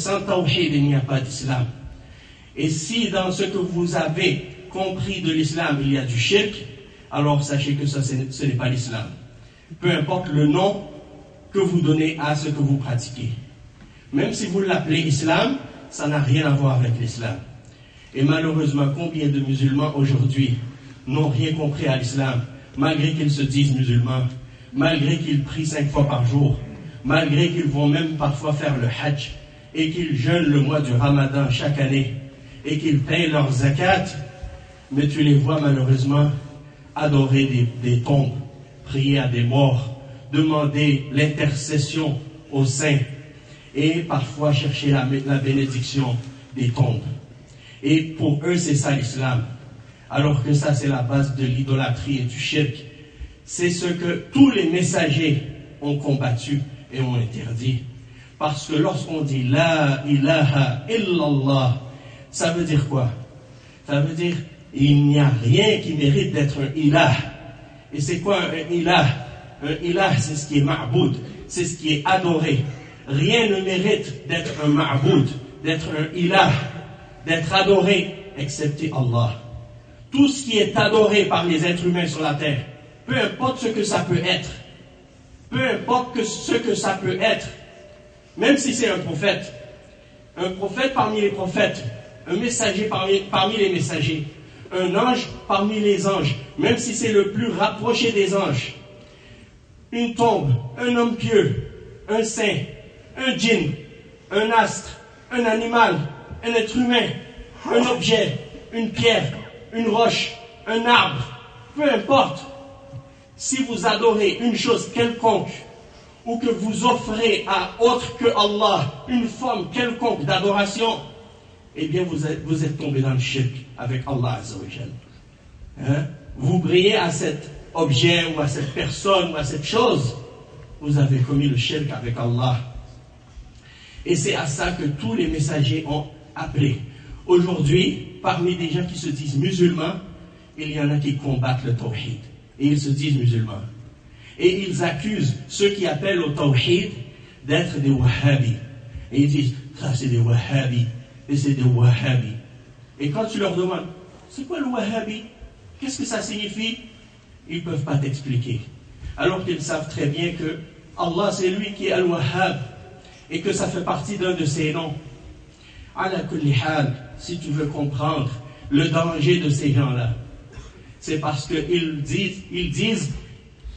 Sans tawhid, il n'y a pas d'islam. Et si dans ce que vous avez compris de l'islam, il y a du shirk, alors sachez que ça, ce n'est pas l'islam. Peu importe le nom que vous donnez à ce que vous pratiquez. Même si vous l'appelez islam, ça n'a rien à voir avec l'islam. Et malheureusement, combien de musulmans aujourd'hui n'ont rien compris à l'islam, malgré qu'ils se disent musulmans, malgré qu'ils prient 5 fois par jour, malgré qu'ils vont même parfois faire le hajj, et qu'ils jeûnent le mois du ramadan chaque année, et qu'ils payent leurs zakat, mais tu les vois malheureusement adorer des tombes, prier à des morts, demander l'intercession aux saints, et parfois chercher la bénédiction des tombes. Et pour eux, c'est ça l'islam. Alors que ça, c'est la base de l'idolâtrie et du shirk. C'est ce que tous les messagers ont combattu et ont interdit. Parce que lorsqu'on dit La ilaha illallah, ça veut dire quoi? Ça veut dire il n'y a rien qui mérite d'être un ilah. Et c'est quoi un ilah? Un ilah, c'est ce qui est ma'boud, c'est ce qui est adoré. Rien ne mérite d'être un ma'boud, d'être un ilah, d'être adoré, excepté Allah. Tout ce qui est adoré par les êtres humains sur la terre, peu importe ce que ça peut être, ce que ça peut être, même si c'est un prophète parmi les prophètes, un messager parmi les messagers, un ange parmi les anges, même si c'est le plus rapproché des anges, une tombe, un homme pieux, un saint, un djinn, un astre, un animal, un être humain, un objet, une pierre, une roche, un arbre, peu importe. Si vous adorez une chose quelconque ou que vous offrez à autre que Allah une forme quelconque d'adoration, eh bien vous êtes tombé dans le shirk avec Allah Azza wa Jal. Vous brillez à cet objet ou à cette personne ou à cette chose, vous avez commis le shirk avec Allah. Et c'est à ça que tous les messagers ont appelé. Aujourd'hui, parmi des gens qui se disent musulmans, il y en a qui combattent le tawhid. Et ils se disent musulmans. Et ils accusent ceux qui appellent au tawhid d'être des wahhabis. Et ils disent, ça c'est des wahhabis. Et c'est des wahhabis. Et quand tu leur demandes, c'est quoi le wahhabi? Qu'est-ce que ça signifie? Ils ne peuvent pas t'expliquer. Alors qu'ils savent très bien que Allah c'est lui qui est al-wahhab. Et que ça fait partie d'un de ses noms. Ala kulli hal, si tu veux comprendre le danger de ces gens-là, c'est parce qu'ils disent,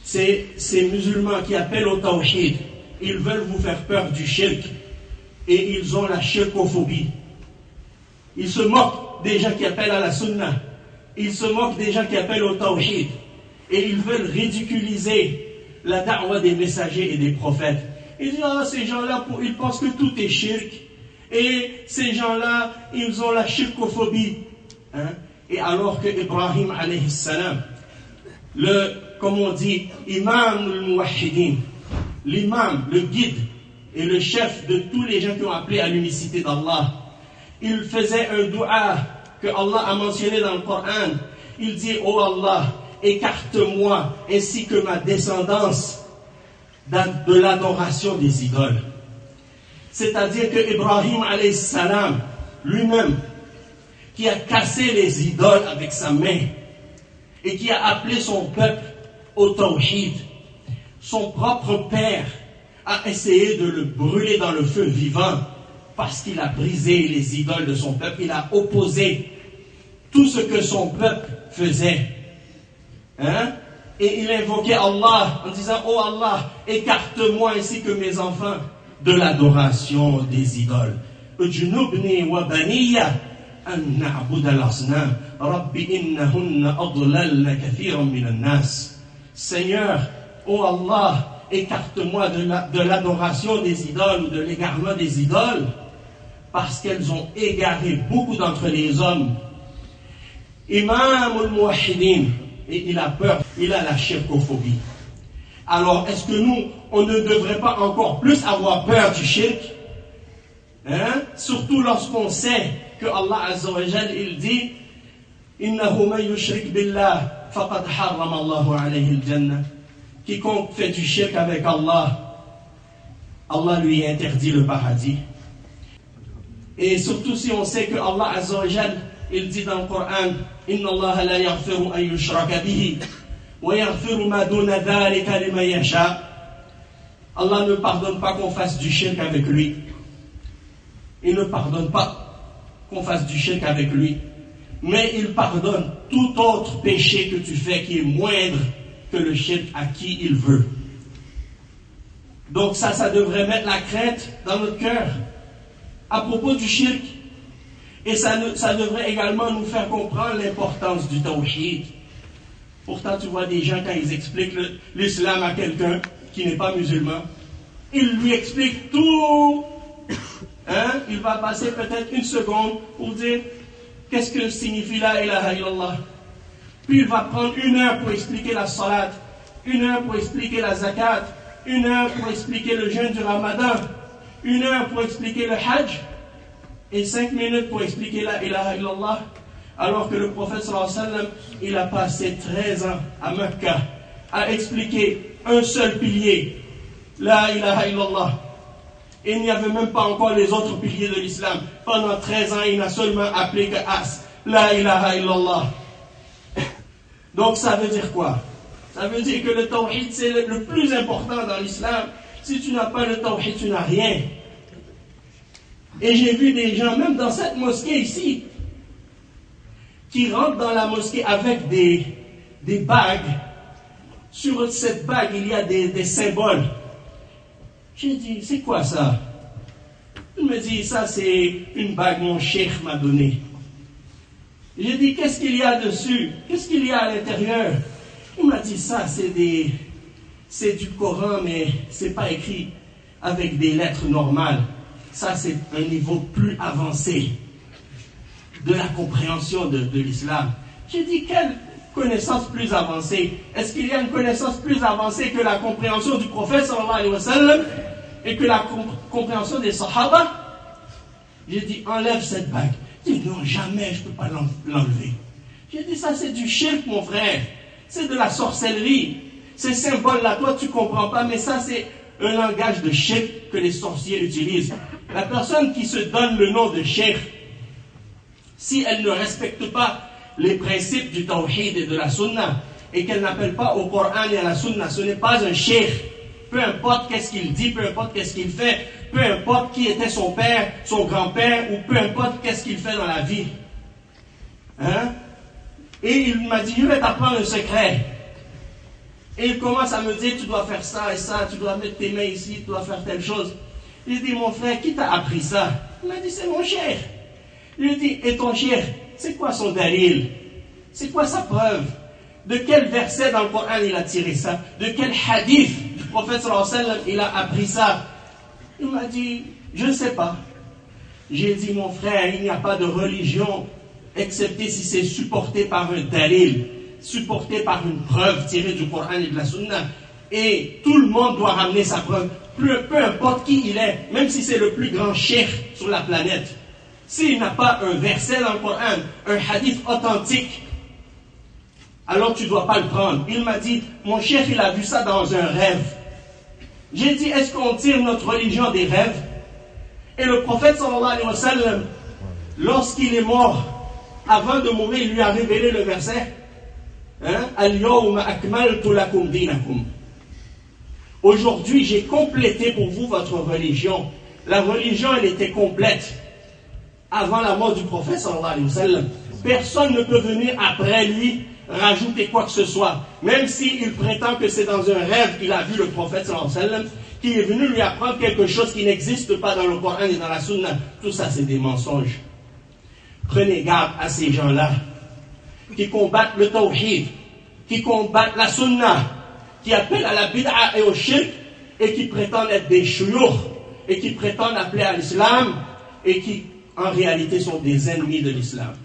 ces musulmans qui appellent au tawhid, ils veulent vous faire peur du shirk, et ils ont la shirkophobie. Ils se moquent des gens qui appellent à la sunna, ils se moquent des gens qui appellent au tawhid, et ils veulent ridiculiser la da'wa des messagers et des prophètes. Ils disent, ces gens-là, ils pensent que tout est shirk, et ces gens-là, ils ont la shirkophobie. Et alors que Ibrahim alayhi salam, comme on dit, imam al-muwahhidin, l'imam, le guide et le chef de tous les gens qui ont appelé à l'unicité d'Allah, il faisait un dua que Allah a mentionné dans le Coran. Il dit, oh Allah, écarte-moi ainsi que ma descendance de l'adoration des idoles. C'est-à-dire que Ibrahim alayhi salam, lui-même, qui a cassé les idoles avec sa main et qui a appelé son peuple au tawhid, son propre père a essayé de le brûler dans le feu vivant parce qu'il a brisé les idoles de son peuple, il a opposé tout ce que son peuple faisait. Et il invoquait Allah en disant, oh Allah, écarte-moi ainsi que mes enfants de l'adoration des idoles. Ujnubni wa baniya an na'budu al-asnam rabbi innahunna adlalna kathiran min an-nas. Seigneur, oh Allah, écarte-moi de l'adoration des idoles ou de l'égarement des idoles parce qu'elles ont égaré beaucoup d'entre les hommes. Imam al-Muwahhidin, et il a peur, il a la shirkophobie. Alors, est-ce que nous, on ne devrait pas encore plus avoir peur du shirk? Surtout lorsqu'on sait que Allah Azza wa Jal, il dit Innahu man yushrik billah faqad harrama Allahu alayhi al-jannah. Quiconque fait du shirk avec Allah, Allah lui interdit le paradis. Et surtout si on sait que Allah Azza wa Jal, il dit dans le Coran, Inna Allah la yaghfiru an yushraka bihi, wa yaghfiru ma duna dhalika liman yasha. Allah ne pardonne pas qu'on fasse du shirk avec lui. Il ne pardonne pas qu'on fasse du shirk avec lui. Mais il pardonne tout autre péché que tu fais qui est moindre que le shirk à qui il veut. Donc ça devrait mettre la crainte dans notre cœur à propos du shirk. Et ça devrait également nous faire comprendre l'importance du tawhid. Pourtant, tu vois des gens, quand ils expliquent l'islam à quelqu'un qui n'est pas musulman, ils lui expliquent tout. Il va passer peut-être une seconde pour dire qu'est-ce que signifie la ilaha illallah. Puis il va prendre 1 heure pour expliquer la salat, 1 heure pour expliquer la zakat, 1 heure pour expliquer le jeûne du ramadan, 1 heure pour expliquer le hajj, et 5 minutes pour expliquer la ilaha illallah, alors que le prophète sallallahu alayhi wa sallam, il a passé 13 ans à Mecca à expliquer un seul pilier, la ilaha illallah. Et il n'y avait même pas encore les autres piliers de l'islam. Pendant 13 ans, il n'a seulement appelé que as, la ilaha illallah. Donc ça veut dire quoi? Ça veut dire que le tawhid, c'est le plus important dans l'islam. Si tu n'as pas le tawhid, tu n'as rien. Et j'ai vu des gens, même dans cette mosquée ici, qui rentrent dans la mosquée avec des bagues. Sur cette bague, il y a des symboles. J'ai dit, c'est quoi ça? Il me dit, ça c'est une bague, mon cheikh m'a donnée. J'ai dit, qu'est-ce qu'il y a dessus? Qu'est-ce qu'il y a à l'intérieur? Il m'a dit, ça c'est du Coran, mais c'est pas écrit avec des lettres normales. Ça c'est un niveau plus avancé de la compréhension de l'islam. J'ai dit, quelle connaissance plus avancée? Est-ce qu'il y a une connaissance plus avancée que la compréhension du prophète sallallahu alayhi wa sallam et que la compréhension des sahaba? J'ai dit, enlève cette bague. Il dit, non, jamais, je ne peux pas l'enlever. J'ai dit, ça c'est du shirk, mon frère. C'est de la sorcellerie. Ces symboles-là, toi tu ne comprends pas, mais ça c'est un langage de shirk que les sorciers utilisent. La personne qui se donne le nom de shirk, si elle ne respecte pas les principes du tawhid et de la sunna, et qu'elle n'appelle pas au Coran et à la sunna, ce n'est pas un shirk. Peu importe qu'est-ce qu'il dit, peu importe qu'est-ce qu'il fait, peu importe qui était son père, son grand-père, ou peu importe qu'est-ce qu'il fait dans la vie. Et il m'a dit, je vais t'apprendre un secret. Et il commence à me dire, tu dois faire ça et ça, tu dois mettre tes mains ici, tu dois faire telle chose. J'ai dit, mon frère, qui t'a appris ça? Il m'a dit, c'est mon cheikh. Je lui ai dit, et ton cheikh, c'est quoi son dalil? C'est quoi sa preuve? De quel verset dans le Coran il a tiré ça? De quel hadith du prophète sallallahu alayhi wa sallam il a appris ça? Il m'a dit, je ne sais pas. J'ai dit, mon frère, il n'y a pas de religion, excepté si c'est supporté par un dalil, supporté par une preuve tirée du Coran et de la Sunna. Et tout le monde doit ramener sa preuve, peu importe qui il est, même si c'est le plus grand cheikh sur la planète. S'il n'a pas un verset dans le Coran, un hadith authentique, alors tu ne dois pas le prendre. Il m'a dit, mon cheikh, il a vu ça dans un rêve. J'ai dit, est-ce qu'on tire notre religion des rêves? Et le prophète sallallahu alayhi wa sallam, lorsqu'il est mort, avant de mourir, il lui a révélé le verset. Al-yawma akmaltu lakum dinakum. Aujourd'hui, j'ai complété pour vous votre religion. La religion, elle était complète avant la mort du prophète sallallahu alayhi wa sallam. Personne ne peut venir après lui rajouter quoi que ce soit. Même s'il prétend que c'est dans un rêve qu'il a vu le prophète sallallahu alayhi wa sallam, qui est venu lui apprendre quelque chose qui n'existe pas dans le Coran et dans la Sunna. Tout ça, c'est des mensonges. Prenez garde à ces gens-là qui combattent le tawhid, qui combattent la Sunna, qui appellent à la bid'a et au shirk, et qui prétendent être des shuyukh, et qui prétendent appeler à l'islam, et qui, en réalité, sont des ennemis de l'islam.